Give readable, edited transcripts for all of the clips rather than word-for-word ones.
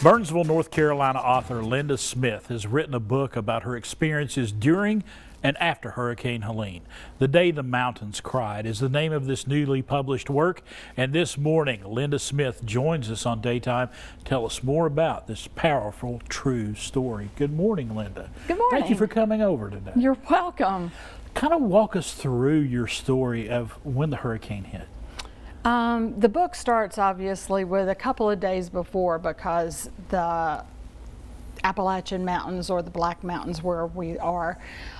Burnsville, North Carolina author Lynda Smith has written a book about her experiences during and after Hurricane Helene. The Day the Mountains Cried is the name of this newly published work, and this morning Lynda Smith joins us on Daytime to tell us more about this powerful, true story. Good morning, Lynda. Good morning. Thank you for coming over today. You're welcome. Kind of walk us through your story of when the hurricane hit. The book starts obviously with a couple of days before, because the Appalachian Mountains, or the Black Mountains where we are,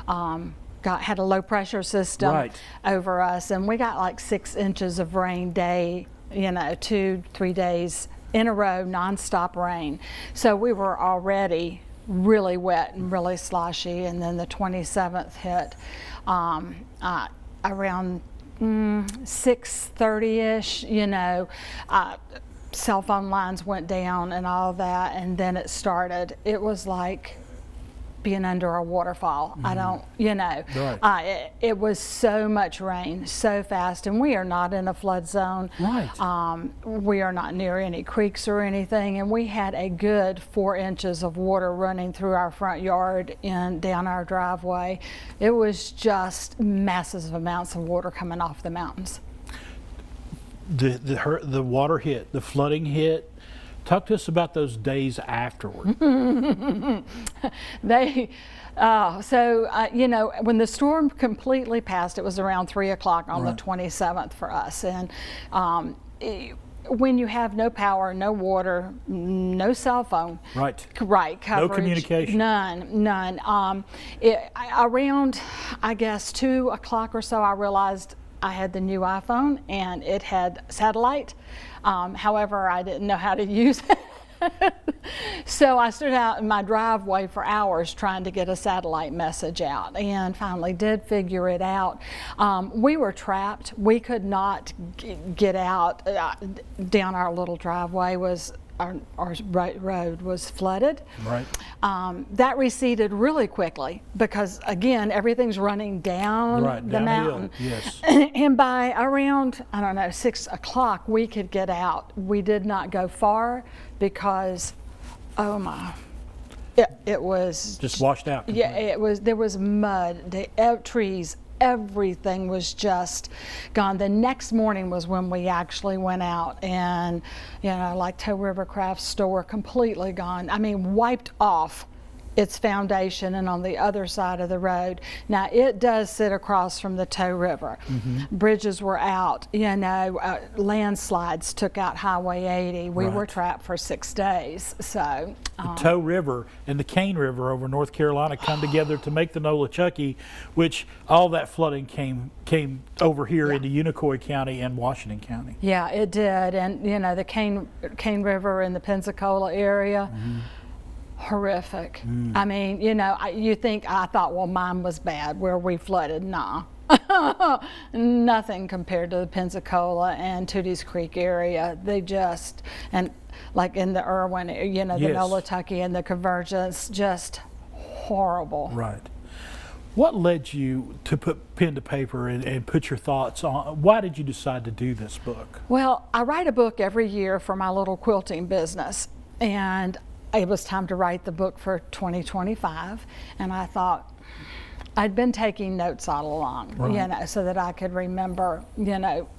had a low pressure system over us, and we got like 6 inches of rain day, 2-3 days in a row, nonstop rain. So we were already really wet and really sloshy, and then the 27th hit around 6:30-ish, cell phone lines went down and all that, and then it started. It was like being under a waterfall. I don't, it was so much rain, so fast, and we are not in a flood zone. We are not near any creeks or anything, and we had a good 4 inches of water running through our front yard and down our driveway. It was just massive amounts of water coming off the mountains. The water hit, the flooding hit. Talk to us about those days afterward. When the storm completely passed, it was around 3 o'clock on the 27th for us. And when you have no power, no water, no cell phone, coverage, no communication, none. Around, I guess, 2 o'clock or so, I realized I had the new iPhone and it had satellite. However, I didn't know how to use it. So I stood out in my driveway for hours trying to get a satellite message out, and finally did figure it out. We were trapped. We could not get out. Down our little driveway was our road was flooded. That receded really quickly because, again, everything's running down the mountain. And by around, 6 o'clock, we could get out. We did not go far because, it was just washed out completely. Yeah, there was mud, trees, everything was just gone. The next morning was when we actually went out, and like Toe River Craft Store, completely gone. I mean, wiped off its foundation, and on the other side of the road. Now it does sit across from the Toe River. Bridges were out, landslides took out Highway 80. We were trapped for 6 days. So the Toe River and the Cane River over North Carolina come together to make the Nolichucky, which all that flooding came over here into Unicoi County and Washington County. Yeah, it did. And the Cane River in the Pensacola area, horrific. I mean, you think, I thought, well, mine was bad where we flooded. Nah. Nothing compared to the Pensacola and Tootie's Creek area. They just, and like in the Irwin, the Nolichucky and the Convergence, just horrible. What led you to put pen to paper and put your thoughts on, why did you decide to do this book? Well, I write a book every year for my little quilting business, and it was time to write the book for 2025, and I thought, I'd been taking notes all along, so that I could remember,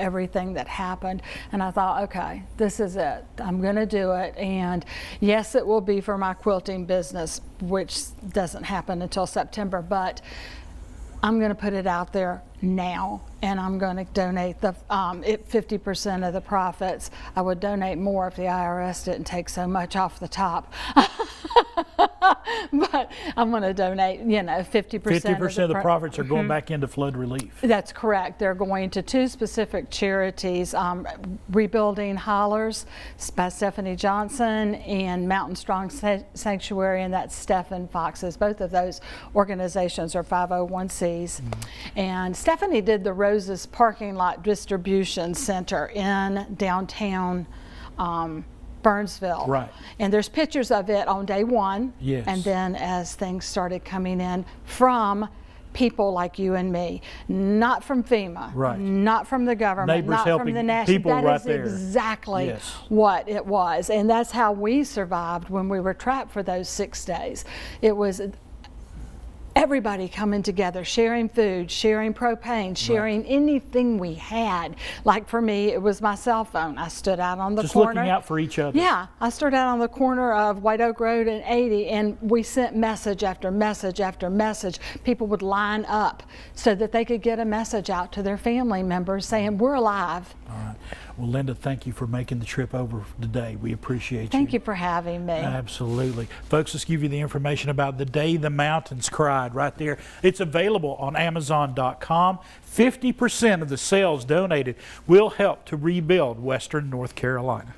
everything that happened. And I thought, okay, this is it. I'm going to do it. And yes, it will be for my quilting business, which doesn't happen until September, but I'm going to put it out there now, and I'm going to donate the 50% of the profits. I would donate more if the IRS didn't take so much off the top. But I'm going to donate, 50%. 50% of the profits are going back into flood relief. That's correct. They're going to 2 specific charities, Rebuilding Hollers by Stephanie Johnson, and Mountain Strong Sanctuary, and that's Stephen Fox's. Both of those organizations are 501c. And Stephanie did the Roses Parking Lot Distribution Center in downtown Burnsville. And there's pictures of it on day one. And then as things started coming in from people like you and me, not from FEMA, Right. not from the government, Neighbors not helping from the national. people That right is there. exactly Yes. what it was, and that's how we survived when we were trapped for those 6 days. It was everybody coming together, sharing food, sharing propane, sharing anything we had. Like for me, it was my cell phone. I stood out on the Just corner. looking out for each other. Yeah, I stood out on the corner of White Oak Road and 80, and we sent message after message after message. People would line up so that they could get a message out to their family members saying, we're alive. All right. Well, Lynda, thank you for making the trip over today. We appreciate you. Thank you for having me. Absolutely. Folks, let's give you the information about The Day the Mountains Cried right there. It's available on Amazon.com. 50% of the sales donated will help to rebuild Western North Carolina.